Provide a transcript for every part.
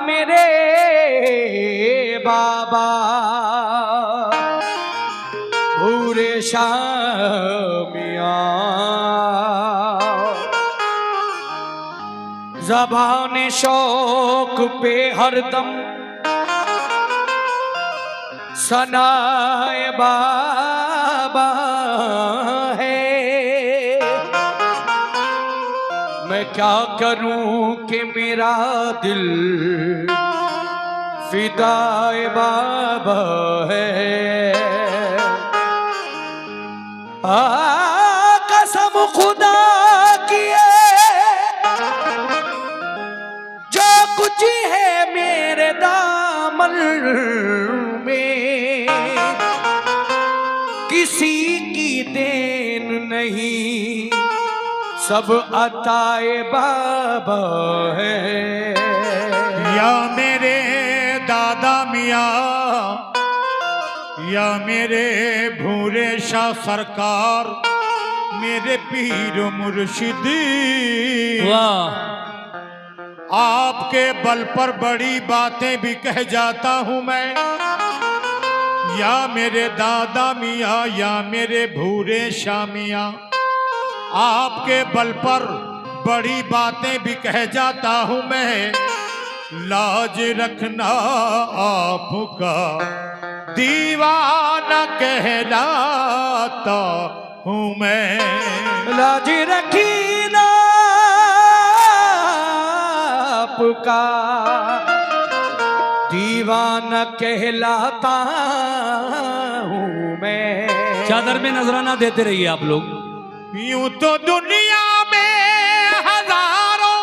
मेरे बाबा भूरे शामिया ज़बान शौक पे हरदम सनाए बाबा है। मैं क्या करूं कि मेरा दिल फिदाए बाबा है। कसम खुदा की जो कुछ है मेरे दामन में किसी की देन नहीं, सब अताए बाबा है। या मेरे दादा मियाँ या मेरे भूरे शाह सरकार, मेरे पीर मुर्शिदी, वाह। आपके बल पर बड़ी बातें भी कह जाता हूँ मैं। या मेरे दादा मियाँ या मेरे भूरे शाह मियाँ, आपके बल पर बड़ी बातें भी कह जाता हूँ मैं। लाज रखना आपका दीवाना कहलाता हूँ मैं। लाज रखीना आपका दीवाना कहलाता हूँ मैं। चादर में नजराना देते रहिए आप लोग। यूं तो दुनिया में हजारों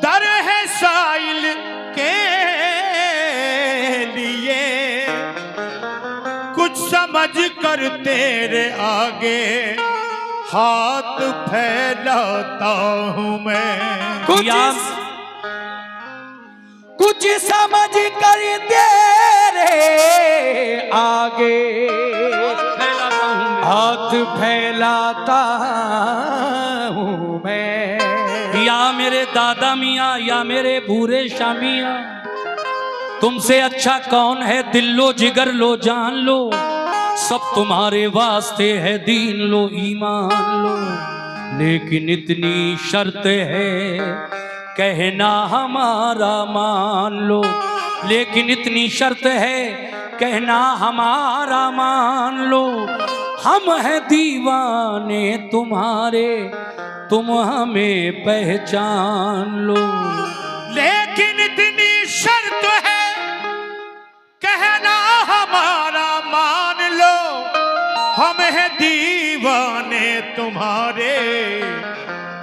दर है साइल के लिए, कुछ समझ कर तेरे आगे हाथ फैलाता हूँ मैं। कुछ समझ कर तेरे आगे हाथ फैलाता हूँ मैं। या मेरे दादा मियाँ या मेरे भूरे शाह मियाँ, तुमसे अच्छा कौन है? दिल लो जिगर लो जान लो, सब तुम्हारे वास्ते है। दीन लो ईमान लो, लेकिन इतनी शर्त है कहना हमारा मान लो। लेकिन इतनी शर्त है कहना हमारा मान लो। हम हैं दीवाने तुम्हारे, तुम हमें पहचान लो। लेकिन इतनी शर्त है कहना हमारा मान लो। हम हैं दीवाने तुम्हारे,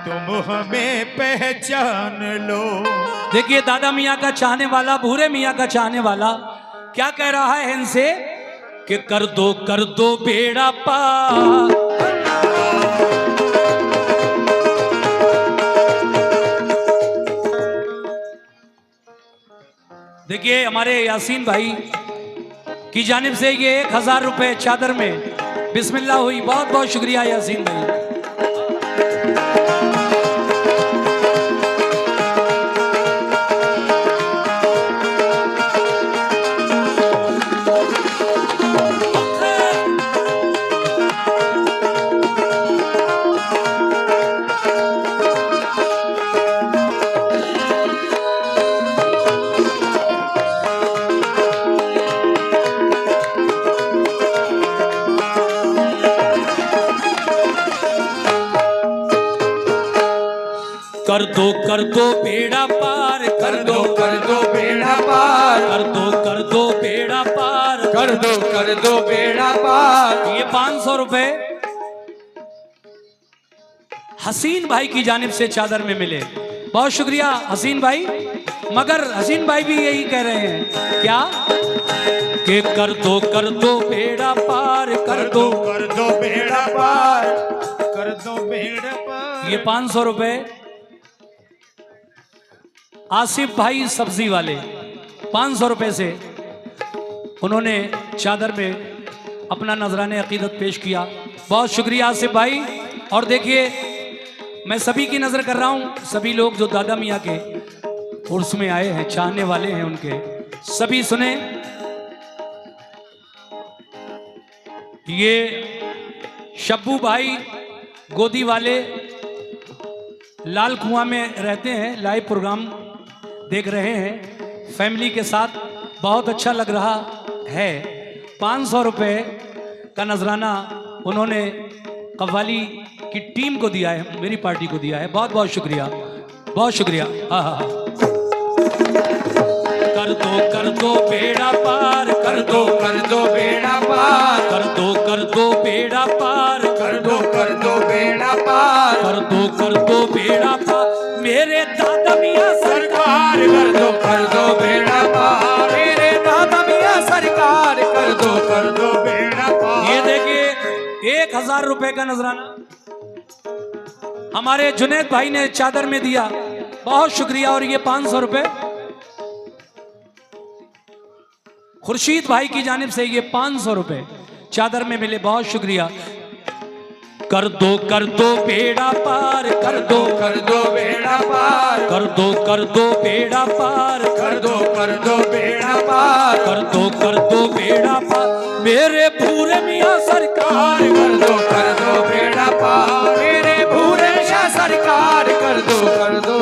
तुम हमें पहचान लो। देखिए दादा मियाँ का चाहने वाला, भूरे मियाँ का चाहने वाला क्या कह रहा है इनसे कि कर दो बेड़ा पार। देखिए हमारे यासीन भाई की जानिब से ये 1000 रुपए चादर में बिस्मिल्लाह हुई। बहुत बहुत शुक्रिया यासीन भाई। कर दो बेड़ा पार, कर दो बेड़ा पार, कर दो बेड़ा पार, कर दो बेड़ा पार। ये 500 रुपए हसीन भाई की जानिब से चादर में मिले। बहुत शुक्रिया हसीन भाई। मगर हसीन भाई भी यही कह रहे हैं क्या कि कर दो बेड़ा पार, कर दो बेड़ा पार, कर दो बेड़ा पार। ये 500 रुपए आसिफ भाई सब्जी वाले 500 रुपए से उन्होंने चादर में अपना नजराने अकीदत पेश किया। बहुत शुक्रिया आसिफ भाई। और देखिए मैं सभी की नजर कर रहा हूं, सभी लोग जो दादा मियाँ के उर्स में आए हैं, चाहने वाले हैं उनके, सभी सुने। ये शब्बू भाई गोदी वाले लाल कुआं में रहते हैं, लाइव प्रोग्राम देख रहे हैं फैमिली के साथ, बहुत अच्छा लग रहा है। 500 रुपये का नजराना उन्होंने कव्वाली की टीम को दिया है, मेरी पार्टी को दिया है। बहुत बहुत शुक्रिया, बहुत शुक्रिया। हाँ हाँ, कर दो बेड़ा पार, कर दो बेड़ा पार, कर दो बेड़ा पार, कर दो बेड़ा पार, कर दो बेड़ा पार मेरे दादा मियाँ सरकार, कर दो बेड़ा पार मेरे दादा मियाँ सरकार, कर दो बेड़ा पार। ये देखिए 1000 रुपए का नजराना हमारे जुनेद भाई ने चादर में दिया, बहुत शुक्रिया। और ये 500 रुपए खुर्शीद भाई की जानिब से, ये 500 रुपए चादर में मिले, बहुत शुक्रिया। कर दो बेड़ा पार, कर दो बेड़ा पार, कर दो बेड़ा पार, कर दो बेड़ा पार, कर दो बेड़ा पार मेरे भूरे मियाँ सरकार, कर दो बेड़ा पार मेरे भूरे शाह सरकार, कर दो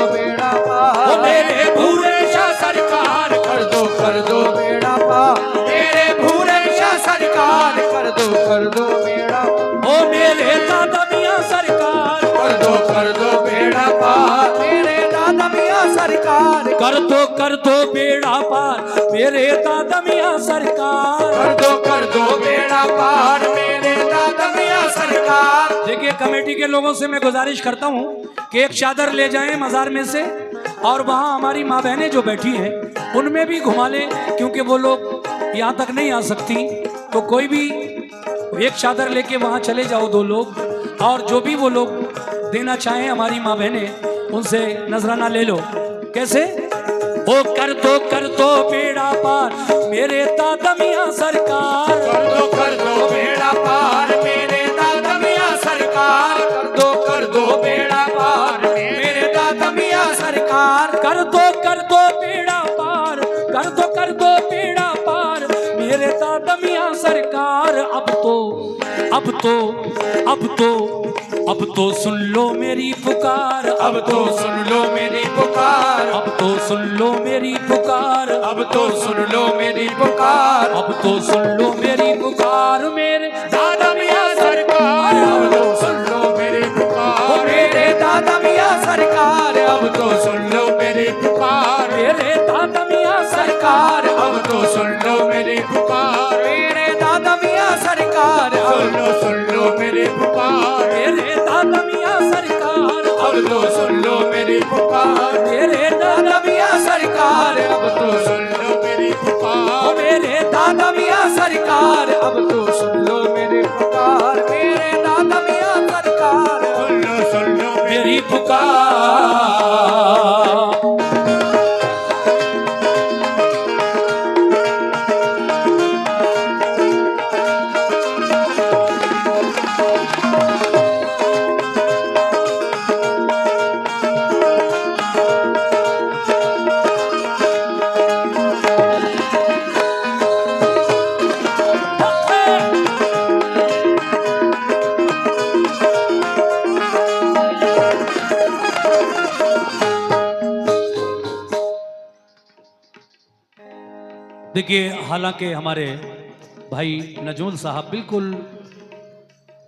बेड़ा पार ओ मेरे भूरे शाह सरकार, कर दो बेड़ा पार मेरे भूरे शाह सरकार, कर दो बेड़ा ओ मेरे दादा मियाँ सरकार, कर दो बेड़ा पार मेरे दादा मियाँ सरकार, कर दो बेड़ा पार मेरे दादा मियाँ सरकार, कर दो बेड़ा पार मेरे दादा मियाँ सरकार। देखिए कमेटी के लोगों से मैं गुजारिश करता हूँ कि एक चादर ले जाएं मज़ार में से, और वहाँ हमारी माँ बहनें जो बैठी हैं उनमें भी घुमा लें, क्योंकि वो लोग यहाँ तक नहीं आ सकती। तो कोई भी एक चादर लेके वहाँ चले जाओ 2 लोग, और जो भी वो लोग देना चाहें हमारी माँ बहनें उनसे नजराना ले लो। कैसे? ओ कर दो बेड़ा पार मेरे दादा मियाँ सरकार, कर दो बेड़ा पार मेरे दादा मियाँ सरकार, कर दो बेड़ा पार मेरे दादा मियाँ सरकार, कर दो बेड़ा पार, कर दो बेड़ा पार मेरे दादा मियाँ सरकार। अब तो सुन लो मेरी पुकार, अब तो सुन लो मेरी पुकार, अब तो सुन लो मेरी पुकार, अब तो सुन लो मेरी पुकार, अब तो सुन लो मेरी पुकार मेरे दादा मियाँ सरकार, अब तो सुन लो मेरी पुकार मेरे दादा मियाँ सरकार, अब तो सुन लो मेरी पुकार मेरे दादा मियाँ सरकार, अब तो सुन लो मेरी पुकार मेरे दादा मियाँ सरकार, सुन लो मेरी पुकार मेरे दादा मियाँ सरकार, अब तो सुन लो मेरी पुकार मेरे दादा मियाँ सरकार, अब तो सुन लो मेरी पुकार मेरे दादा मियाँ सरकार, अब तो सुन लो मेरी पुकार मेरे दादा मियाँ सरकार, सुन लो मेरी पुकार। देखिए हालांकि हमारे भाई नजमुल साहब बिल्कुल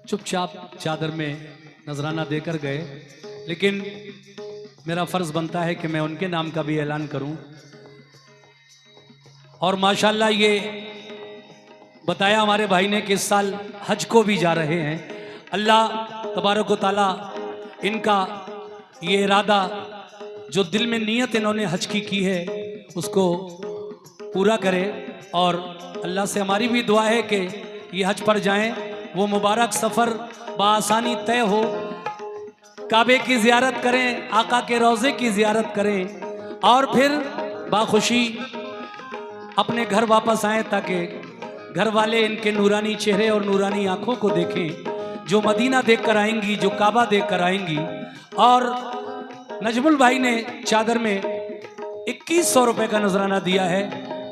चुपचाप चादर में नजराना देकर गए, लेकिन मेरा फर्ज बनता है कि मैं उनके नाम का भी ऐलान करूं। और माशाल्लाह ये बताया हमारे भाई ने कि इस साल हज को भी जा रहे हैं। अल्लाह तबारक व तआला इनका ये इरादा, जो दिल में नीयत इन्होंने हज की है, उसको पूरा करे। और अल्लाह से हमारी भी दुआ है कि ये हज पर जाएं, वो मुबारक सफ़र बआसानी तय हो, काबे की ज़ियारत करें, आका के रोज़े की ज़ियारत करें, और फिर बाखुशी अपने घर वापस आएं, ताकि घर वाले इनके नूरानी चेहरे और नूरानी आँखों को देखें, जो मदीना देख कर आएंगी, जो काबा देख कर आएंगी। और नजमुल भाई ने चादर में 2100 रुपए का नजराना दिया है।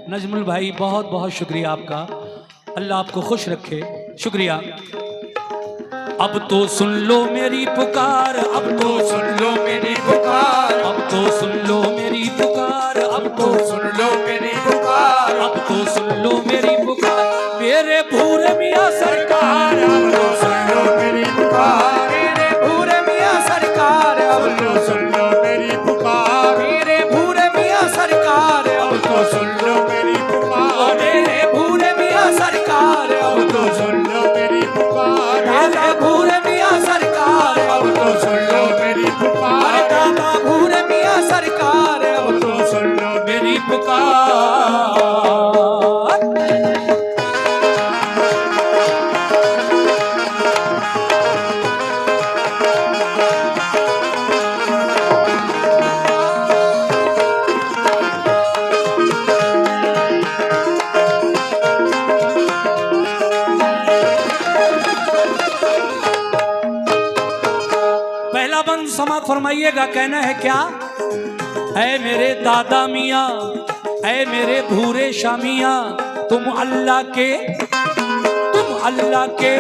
नजमुल भाई बहुत बहुत शुक्रिया आपका, अल्लाह आपको खुश रखे, शुक्रिया। अब तो सुन लो मेरी पुकार, अब तो सुन लो मेरी पुकार, अब तो सुन लो मेरी पुकार, अब तो सुन लो मेरी पुकार, अब तो सुन लो मेरी पुकार, मेरे भूरे मियाँ सरकार, अब तो सुन लो मेरी पुकार, मेरे भूरे मियाँ सरकार, अब तो सुन लो मेरी पुकार, मेरे भूरे मियाँ सरकार, अब तो सुन लो मेरी पुकार, मेरे भूरे मियाँ सरकार, अब तो सुन लो मेरी पुकार, दादा भूरे मियाँ सरकार, अब तो सुन लो मेरी पुकार, दादा भूरे मियाँ सरकार, अब तो सुन लो मेरी पुकार। पहला बंद समाप्त फरमाइएगा, कहना है क्या? ऐ मेरे दादा मियाँ, ऐ मेरे भूरे शामियाँ, तुम अल्लाह के, तुम अल्लाह के,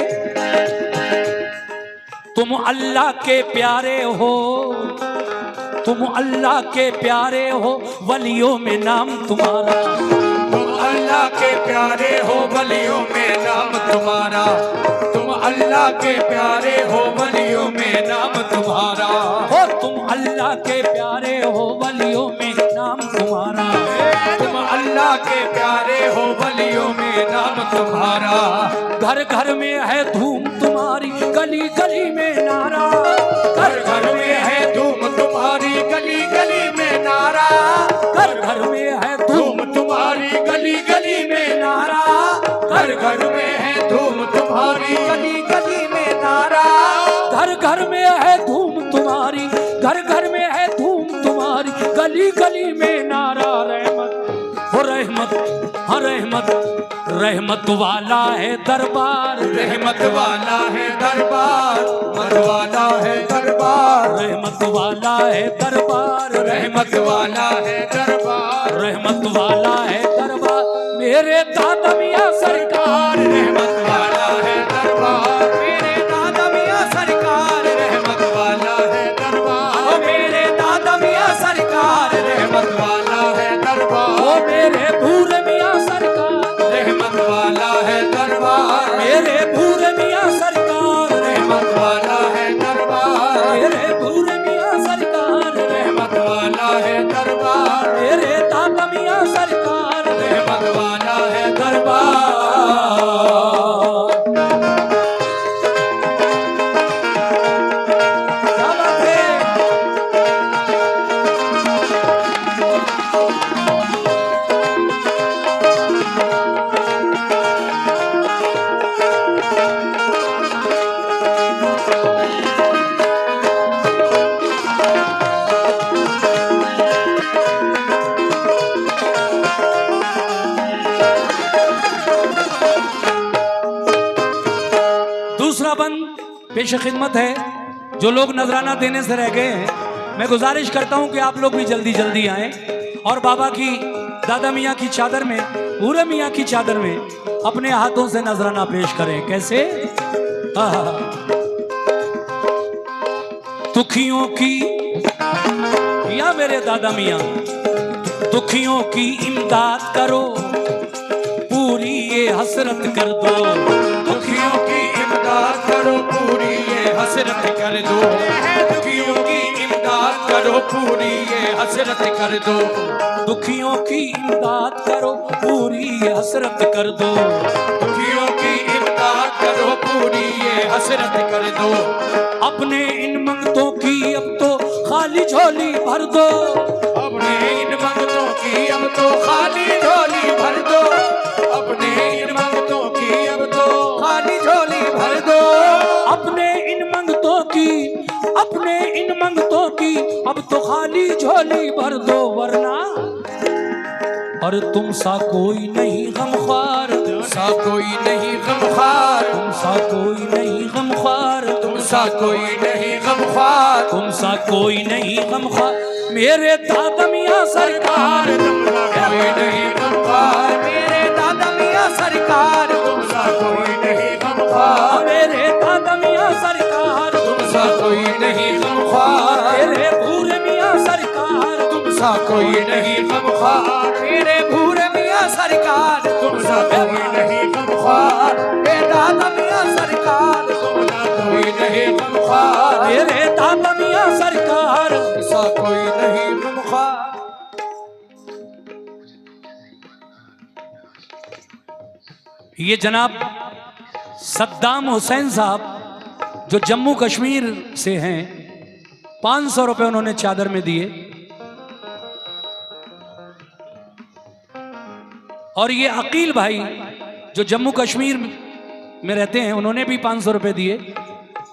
तुम अल्लाह के प्यारे हो, तुम अल्लाह के प्यारे हो, वलियों में नाम तुम्हारा, तुम अल्लाह के प्यारे हो, वलियों में नाम तुम्हारा, तुम अल्लाह के प्यारे हो, वलियों में नाम तुम्हारा, हो तुम अल्लाह के प्यारे हो, वलियों में नाम तुम्हारा, तुम अल्लाह के प्यारे हो, वलियों में नाम तुम्हारा, घर घर में है धूम तुम्हारी, गली गली में नारा, घर घर में है धूम तुम्हारी, गली गली में नारा, घर घर में है धूम धूम तुम्हारी, गली गली में नारा, घर घर में है धूम तुम्हारी, गली गली में नारा, घर घर में है धूम तुम्हारी, घर घर में है धूम तुम्हारी, गली गली में नारा, रहमत हो रहमत, हाँ रहमत, रहमत वाला है दरबार, रहमत वाला है दरबार, रहमत वाला है दरबार, रहमत वाला है दरबार, रहमत वाला है दरबार, रहमत वाला है दरबार, मेरे दादा मियाँ सरकार, रहमत वाला है दरबार, मेरे दादा मियाँ सरकार, रहमत वाला है दरबार, ओ मेरे दादा मियाँ सरकार, रहमत वाला है दरबार, ओ मेरे भूरे मियाँ सरकार, रहमत वाला है दरबार, मेरे भूरे मियाँ सरकार, रहमत वाला है दरबार, मेरे भूरे मियाँ सरकार, रहमत वाला है दरबार, मेरे दादा मियाँ सरकार, रहमत वाला है दरबार। क्या बात है? दूसरा बंद पेश खिदमत है, जो लोग नजराना देने से रह गए हैं, मैं गुजारिश करता हूं कि आप लोग भी जल्दी जल्दी आएं और बाबा की, दादा मियाँ की चादर में, पूरे मियाँ की चादर में अपने हाथों से नजराना पेश करें। कैसे? आहा। दुखियों की, या मेरे दादा मियाँ, दुखियों की इमदाद करो, पूरी ये हसरत कर दो, दुखियों की इमदाद करो, पूरी ये हसरत कर दो, दुखियों की इमदाद करो, पूरी ये हसरत कर दो, दुखियों की इमदाद करो, पूरी ये हसरत कर दो, दुखियों की इमदाद करो, पूरी ये हसरत कर दो, अपने इन मंगतों की अब तो खाली झोली भर दो, अपने इन मंगतों की अब तो खाली झोली भर दो, अपने इन मंगतों की अब तो खाली झोली भर दो, अपने इन मंगतों की, अपने इन मंगतों की अब तो खाली झोली भर दो, वरना और तुम सा कोई नहीं गमख्वार, सा कोई नहीं गमख्वार, तुम सा कोई नहीं गमख्वार, तुम सा कोई नहीं गमख्वार, तुम सा कोई नहीं गमख्वार, मेरे दादा मियाँ सरकार तुमसा कोई नहीं गमख्वार मेरे दादा मियाँ सरकार तुमसा कोई नहीं गमख्वार मेरे दादा मियाँ सरकार तुमसा कोई नहीं गमख्वार मेरे भूरे मियाँ सरकार तुमसा कोई नहीं गमख्वार मेरे भूरे मियाँ सरकार तुमसा कोई नहीं गमख्वार मेरे दादा मियाँ सरकार तुमसा कोई नहीं गमख्वार मेरे दादा मियाँ सरकार तुमसा कोई नहीं गमख्वार। ये जनाब सद्दाम हुसैन साहब जो जम्मू कश्मीर से हैं, 500 रुपए उन्होंने चादर में दिए। और ये अकील भाई जो जम्मू कश्मीर में रहते हैं, उन्होंने भी 500 रुपए दिए।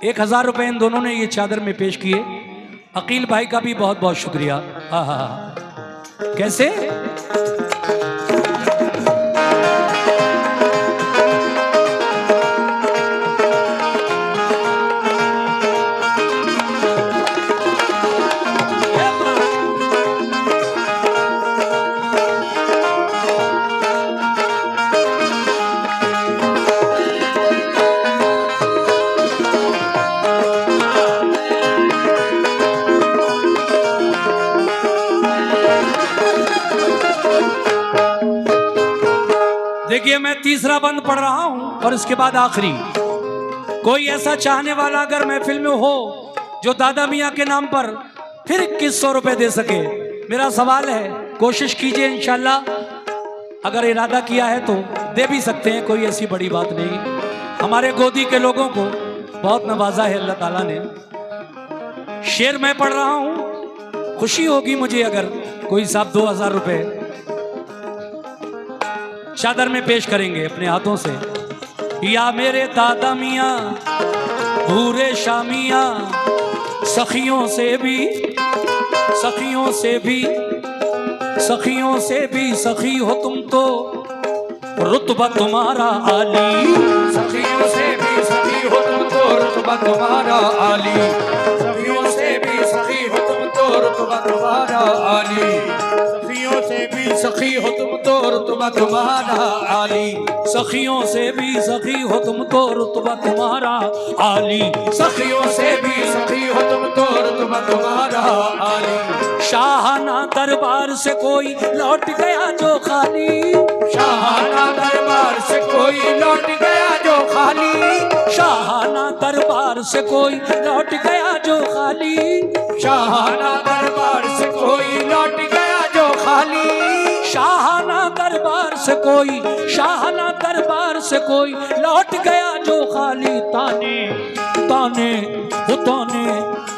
1000 रुपए इन दोनों ने ये चादर में पेश किए। अकील भाई का भी बहुत बहुत शुक्रिया। आहा, कैसे देखिए, मैं तीसरा बंद पढ़ रहा हूं और इसके बाद आखिरी। कोई ऐसा चाहने वाला अगर महफिल में हो जो दादा मियाँ के नाम पर फिर 2100 रुपए दे सके, मेरा सवाल है, कोशिश कीजिए। इंशाल्लाह अगर इरादा किया है तो दे भी सकते हैं, कोई ऐसी बड़ी बात नहीं। हमारे गोदी के लोगों को बहुत नवाजा है अल्लाह ताला ने। शेर मैं पढ़ रहा हूं, खुशी होगी मुझे अगर कोई साहब 2000 रुपए चादर में पेश करेंगे अपने हाथों से। या मेरे दादा मियाँ भूरे शामियाँ, सखियों से भी सखियों से भी सखियों से भी सखी हो तुम तो, रुतबा तुम्हारा आली। सखियों से भी सखी हो तुम तो रुतबा तुम्हारा आली। सखियों से भी सखी हो तुम तो रुतबा तुम्हारा आली। सखियों से भी सखी हो तुम तो रुतबा तुम्हारा आली। सखियों से भी सखी हो तुम तो रुतबा तुम्हारा आली। सखियों से भी सखी हो तुम तो रुतबा तुम्हारा आली। शाहाना दरबार से कोई लौट गया जो खाली। शाहाना दरबार से कोई लौट गया जो खाली। शाहाना दरबार से कोई लौट गया जो खाली। शाहाना दरबार से कोई लौट गया जो खाली। शाहाना दरबार से कोई शाहाना दरबार से कोई लौट गया जो खाली। ताने ताने वो ताने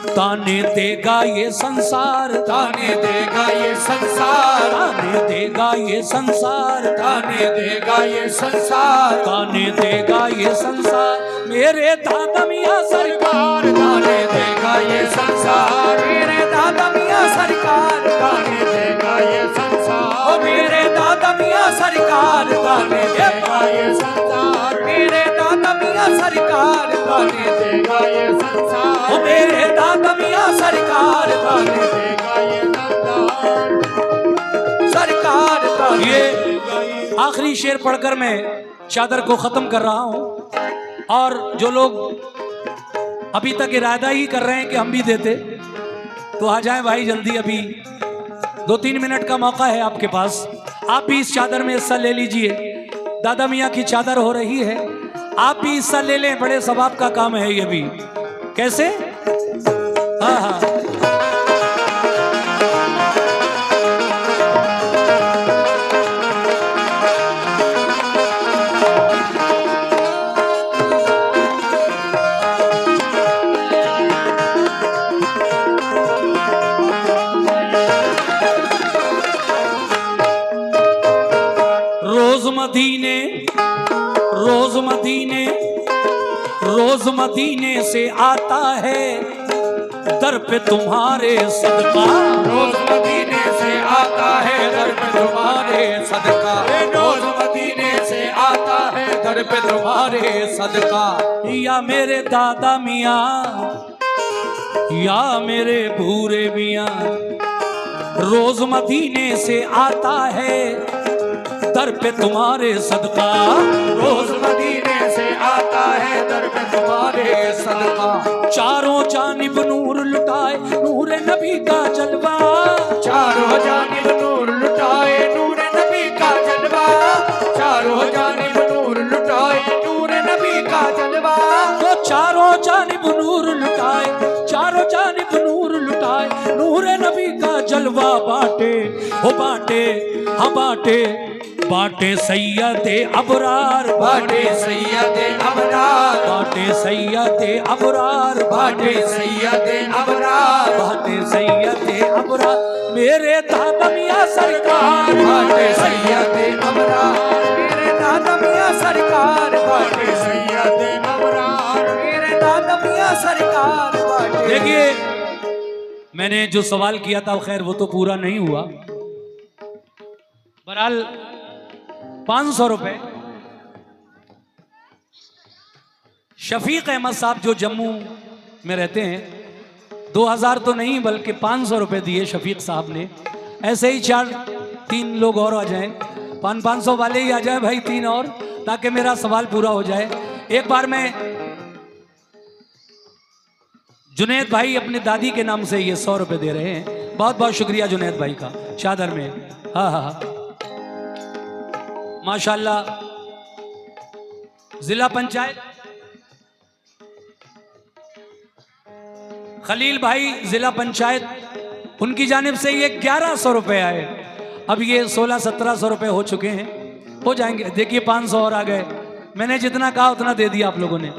ताने देगा ये संसार। ताने देगा ये संसार। ताने देगा ये संसार। ताने देगा ये संसार। ताने देगा ये संसार। मेरे दादा मियाँ सरकार ताने देगा ये संसार। मेरे दादा मियाँ सरकार ताने देगा ये संसार। ओ मेरे दादा मियाँ सरकार ताने देगा ये संसार मेरे दादा मियाँ सरकार ताने देगा ये संसार। ओ मेरे दादा मियाँ सरकार ताने देगा ये संसार। सरकार ताने ये आखिरी शेर पढ़कर मैं चादर को खत्म कर रहा हूं। और जो लोग अभी तक इरादा ही कर रहे हैं कि हम भी देते, तो आ जाएं भाई जल्दी। अभी 2-3 मिनट का मौका है आपके पास। आप भी इस चादर में हिस्सा ले लीजिए। दादा मियाँ की चादर हो रही है, आप भी हिस्सा ले लें। बड़े सवाब का काम है ये भी। कैसे? हाँ हाँ, रोज मदीने से आता है दर पे तुम्हारे सदका। रोज मदीने से आता है दर पे तुम्हारे सदका। रोज मदीने से आता है दर पे तुम्हारे सदका। या मेरे दादा मियाँ या मेरे भूरे मियाँ, रोज मदीने से आता है दर पे तुम्हारे सदका, रोज मदीने से आता है दर पे तुम्हारे सदका। चारों जानिब नूर लुटाए नूर नबी का जलवा, चारों जानिब नूर लुटाए नूर नबी का जलवा, चारों जानिब नूर लुटाए नूर नबी का जलवा। तो चारों जानिब नूर लुटाए, चारों जानिब नूर लुटाए नूर नबी का जलवा बांटे, हो बांटे, हाँ बांटे, बांटे सैयदे अबरार, बाटे सैयदे अबरार, बांटे सैयदे अबरार, बाटे सैयदे अबरार, बांटे सैयदे अबरार मेरे दादा मियां सरकार, बाटे सैयदे अबरार, मेरे दादा मियां सरकार, बाटे सैयदे अबरार, मेरे दादा मियां सरकार, बाटे। देखिए मैंने जो सवाल किया था खैर वो तो पूरा नहीं हुआ। बहरहाल 500 रुपए शफीक अहमद साहब जो जम्मू में रहते हैं, 2000 तो नहीं बल्कि 500 रुपए दिए शफीक साहब ने। ऐसे ही 3 लोग और आ जाएं, 500 वाले ही आ जाए भाई, 3 और, ताकि मेरा सवाल पूरा हो जाए। एक बार मैं जुनैद भाई अपनी दादी के नाम से ये 100 रुपए दे रहे हैं, बहुत बहुत शुक्रिया जुनैद भाई का, शादर में। हाँ हाँ हाँ माशाल्लाह। जिला पंचायत खलील भाई, जिला पंचायत, उनकी जानिब से ये 1100 रुपए आए। अब ये 1600-1700 रुपए हो चुके हैं, हो जाएंगे। देखिए 500 और आ गए, मैंने जितना कहा उतना दे दिया आप लोगों ने।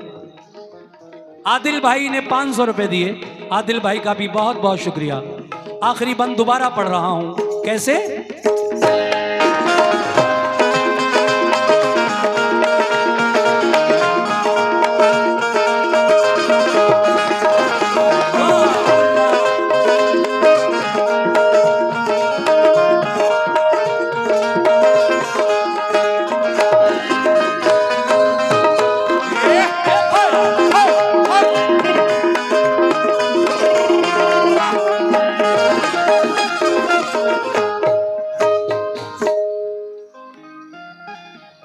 आदिल भाई ने 500 रुपए दिए, आदिल भाई का भी बहुत बहुत शुक्रिया। आखिरी बंद दोबारा पढ़ रहा हूं, कैसे?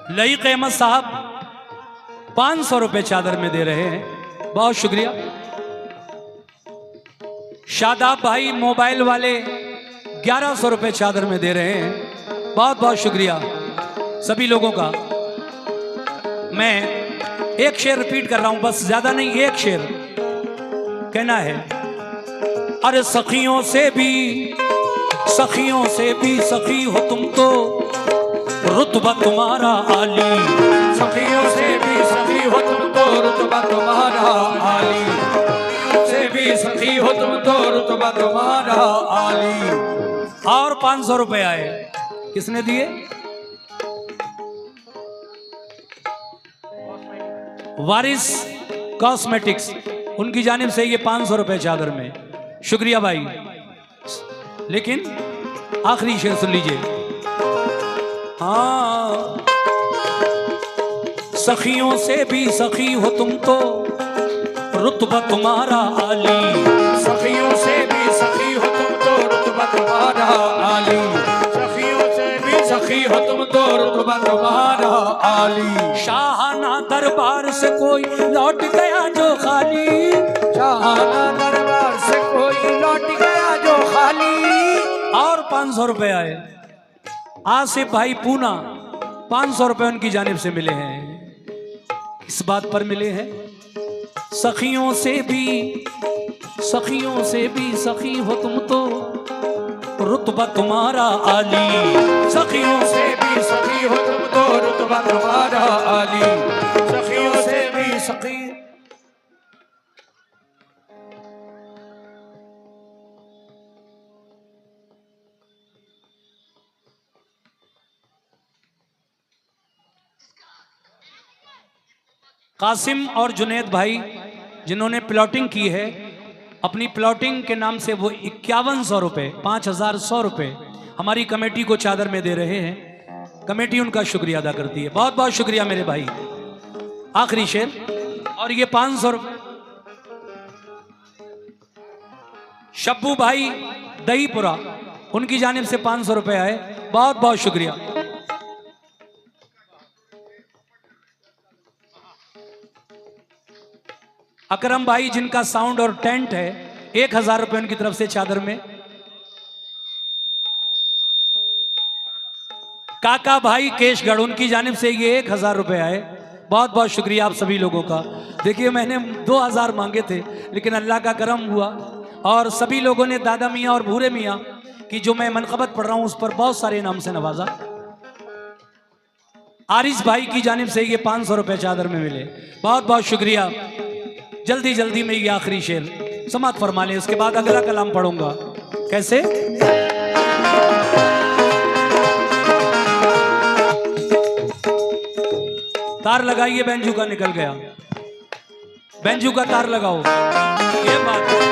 लईक अहमद साहब 500 रुपए चादर में दे रहे हैं, बहुत शुक्रिया। शादाब भाई मोबाइल वाले 1100 रुपए चादर में दे रहे हैं, बहुत बहुत शुक्रिया सभी लोगों का। मैं एक शेर रिपीट कर रहा हूं, बस ज्यादा नहीं, एक शेर कहना है। अरे सखियों से भी सखी हो तुम तो, रुतबा तुम्हारा आली, सखियों से भी सखी हो तुम तो, रुतबा तुम्हारा आली, से भी सखी हो तुम तो, रुतबा तुम्हारा आली। और 500 रुपए आए, किसने दिए? वारिस कॉस्मेटिक्स, उनकी जानिब से ये 500 रुपए चादर में, शुक्रिया भाई। लेकिन आखिरी शेर सुन लीजिए। हाँ, सखियों से भी सखी हो तुम तो, रुतबा तुम्हारा आली, सखियों से भी सखी हो तुम तो, रुतबा तुम्हारा आली, सखियों से भी सखी हो तुम तो, रुतबा तुम्हारा आली। शाहाना दरबार से कोई लौट गया जो खाली, शाहाना दरबार से कोई लौट गया जो खाली। और 500 रुपए आए। आसिफ भाई पूना, 500 रुपए उनकी जानिब से मिले हैं। किस बात पर मिले हैं? सखियों से भी सखी हो तुम तो, रुतबा तुम्हारा आली, सखियों से भी सखी हो तुम तो, रुतबा तुम्हारा आली, सखियों से भी सखी। कासिम और जुनैद भाई जिन्होंने प्लॉटिंग की है, अपनी प्लॉटिंग के नाम से वो 5100 रुपये, 5100 रुपये हमारी कमेटी को चादर में दे रहे हैं। कमेटी उनका शुक्रिया अदा करती है, बहुत बहुत शुक्रिया मेरे भाई। आखिरी शेर, और ये 500 रुपये शब्बू भाई दहीपुरा, उनकी जानिब से 500 रुपए आए, बहुत बहुत शुक्रिया। अकरम भाई जिनका साउंड और टेंट है, 1000 रुपए उनकी तरफ से चादर में। काका भाई केशगढ़, उनकी जानिब से ये 1000 रुपए आए, बहुत बहुत शुक्रिया आप सभी लोगों का। देखिए मैंने 2000 मांगे थे, लेकिन अल्लाह का करम हुआ और सभी लोगों ने दादा मियाँ और भूरे मियाँ की जो मैं मनक़बत पढ़ रहा हूँ उस पर बहुत सारे इनाम से नवाजा। आरिस भाई की जानिब से ये 500 रुपए चादर में मिले, बहुत बहुत शुक्रिया। जल्दी जल्दी में ये आखिरी शेर समाप्त फरमा लें, उसके बाद अगला कलाम पढ़ूंगा। कैसे? तार लगाइए, बेंजू का निकल गया, बेंजू का तार लगाओ, ये बात है।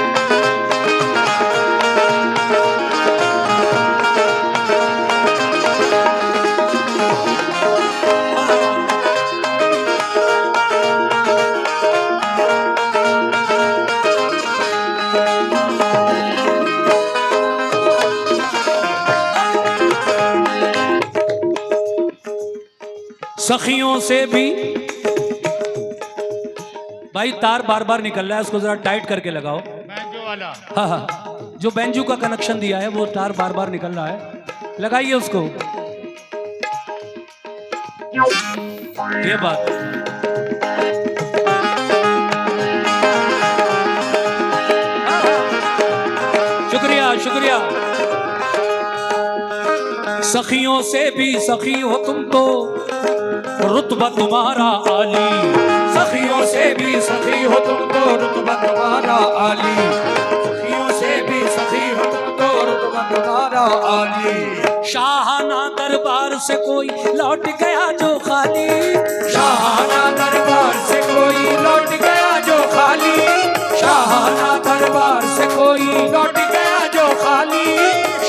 सखियों से भी भाई तार बार बार निकल रहा है, उसको जरा टाइट करके लगाओ। बैंजो वाला, हाँ हाँ, जो बेंजू का कनेक्शन दिया है वो तार बार बार निकल रहा है, लगाइए उसको, ये बात। शुक्रिया शुक्रिया। सखियों से भी सखी हो तुम तो रुतबा तुम्हारा आली, सखियों से भी सखी हो तुम तो रुतबा तुम्हारा आली, सखियों से भी सखी हो तुम तो रुतबा तुम्हारा आली। शाहाना दरबार से कोई लौट गया जो खाली, शाहाना दरबार से कोई लौट गया जो खाली, शाहाना दरबार से कोई लौट गया जो खाली,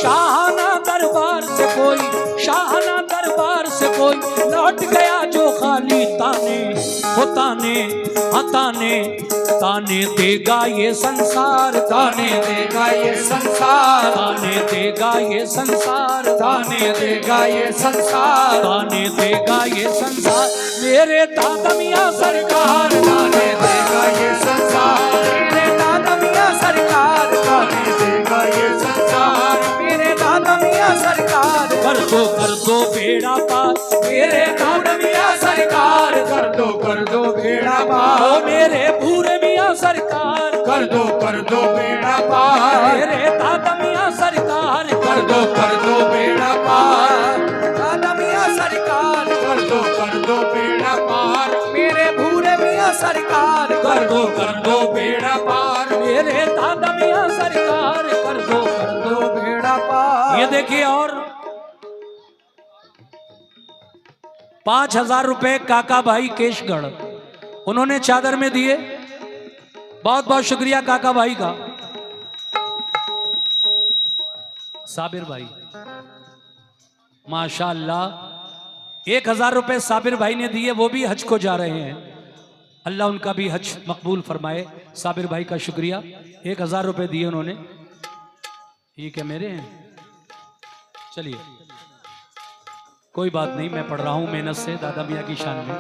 शाहाना दरबार से कोई, शाहाना दरबार से कोई लौट गया जो खाली। ताने हो ताने, ताने ताने देगा ये संसार, ताने देगा ये संसार, ताने देगा ये संसार, ताने देगा ये संसार, ताने देगा ये संसार। मेरे दादा मियाँ सरकार, ताने देगा ये संसार, मेरे दादा मियाँ सरकार, ताने देगा ये संसार, मेरे दादा मियाँ सरकार। कर दो बेड़ा पार, मेरे दादा मियाँ सरकार, कर दो बेड़ा पार, ओ मेरे भूरे मियाँ सरकार, कर दो बेड़ा पार, मेरे दादा मियाँ सरकार, कर दो बेड़ा पार, दादा मियाँ सरकार, कर दो बेड़ा पार, मेरे भूरे मियाँ सरकार, कर दो बेड़ा पार, मेरे दादा मियाँ सरकार, कर दो बेड़ा पार। ये देखिए, और 5000 रुपए काका भाई केशगढ़, उन्होंने चादर में दिए, बहुत बहुत शुक्रिया काका भाई का। साबिर भाई माशाअल्लाह 1000 रुपए साबिर भाई ने दिए, वो भी हज को जा रहे हैं, अल्लाह उनका भी हज मकबूल फरमाए। साबिर भाई का शुक्रिया, 1000 रुपए दिए उन्होंने। ये क्या मेरे हैं? चलिए कोई बात नहीं, मैं पढ़ रहा हूं मेहनत से दादा मियाँ की शान में,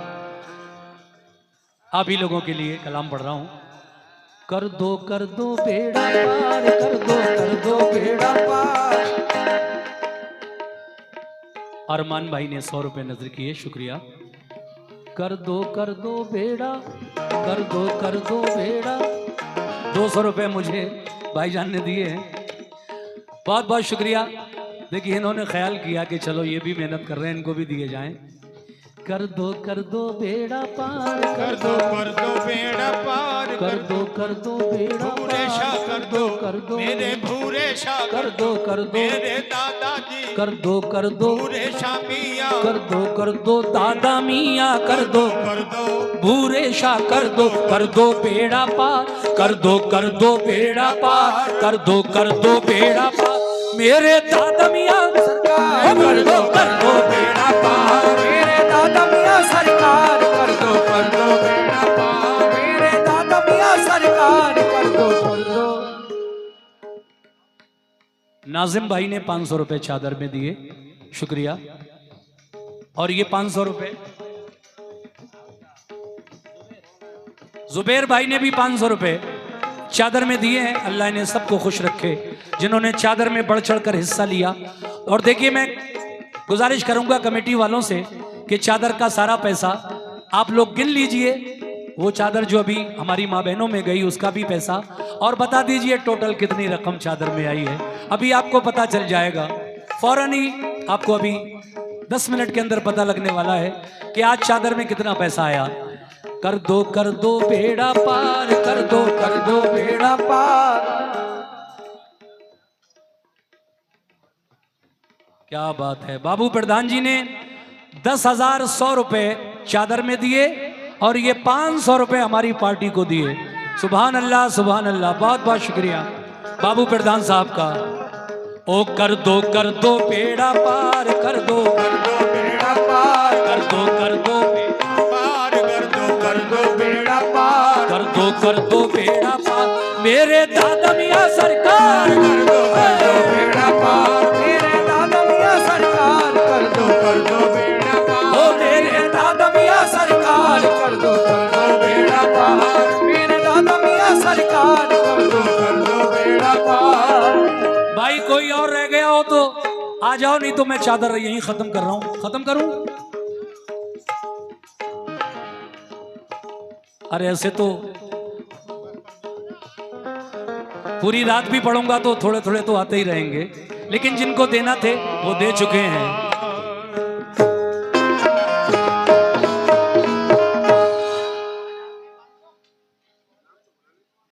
आप ही लोगों के लिए कलाम पढ़ रहा हूं। कर दो बेड़ा पार, कर दो बेड़ा पार। अरमान भाई ने 100 रुपए नजर किए, शुक्रिया। कर दो बेड़ा, कर दो बेड़ा। 200 रुपए मुझे भाईजान ने दिए हैं, बहुत बहुत शुक्रिया। देखिए इन्होंने ख्याल किया कि चलो ये भी मेहनत कर रहे हैं, इनको भी दिए जाएं। कर दो बेड़ा पार, कर दो बेड़ा पार, कर दो बेड़ा भूरे शाह कर दो, मेरे भूरे शाह कर दो मेरे दादाजी कर दो भूरे शाह मियाँ कर दो दादा मियाँ, कर दो भूरे शाह, कर दो बेड़ा पार, कर दो बेड़ा पार, कर दो बेड़ा पार। मेरे दादा मियाँ सरकार, कर दो बेड़ा पार, मेरे दादा मियाँ सरकार, कर दो बेड़ा पार, मेरे दादा मियाँ सरकार, कर दो। नाजिम भाई ने 500 रुपए चादर में दिए, शुक्रिया। और ये 500 रुपए जुबैर भाई ने भी 500 रुपए चादर में दिए हैं। अल्लाह ने सबको खुश रखे जिन्होंने चादर में बढ़ चढ़ कर हिस्सा लिया। और देखिए, मैं गुजारिश करूंगा कमेटी वालों से कि चादर का सारा पैसा आप लोग गिन लीजिए, वो चादर जो अभी हमारी माँ बहनों में गई उसका भी पैसा, और बता दीजिए टोटल कितनी रकम चादर में आई है। अभी आपको पता चल जाएगा, फौरन ही आपको अभी 10 मिनट के अंदर पता लगने वाला है कि आज चादर में कितना पैसा आया। कर दो बेड़ा पार, कर दो बेड़ा पार। क्या बात है। बाबू प्रधान जी ने 10,100 रुपए चादर में दिए और ये 500 रुपए हमारी पार्टी को दिए। सुभान अल्लाह, सुभान अल्लाह। बहुत बहुत शुक्रिया बाबू प्रधान साहब का। ओ कर दो बेड़ा पार, कर दो बेड़ा पार, कर दो पार कर दो बेड़ा पार, कर दो बेड़ा पार। मेरे दादा मियाँ सरकार कर दो बेड़ा पार, मेरे दादा मियाँ सरकार कर दो बेड़ा पार, ओ मेरे दादा मियाँ सरकार कर दो बेड़ा पार, मेरे दादा मियाँ सरकार कर दो बेड़ा पार। भाई कोई और रह गया हो तो आ जाओ, नहीं तो मैं चादर यहीं खत्म कर रहा हूं। खत्म करूं? अरे ऐसे तो पूरी रात भी पढ़ूंगा तो थोड़े थोड़े तो आते ही रहेंगे, लेकिन जिनको देना थे वो दे चुके हैं।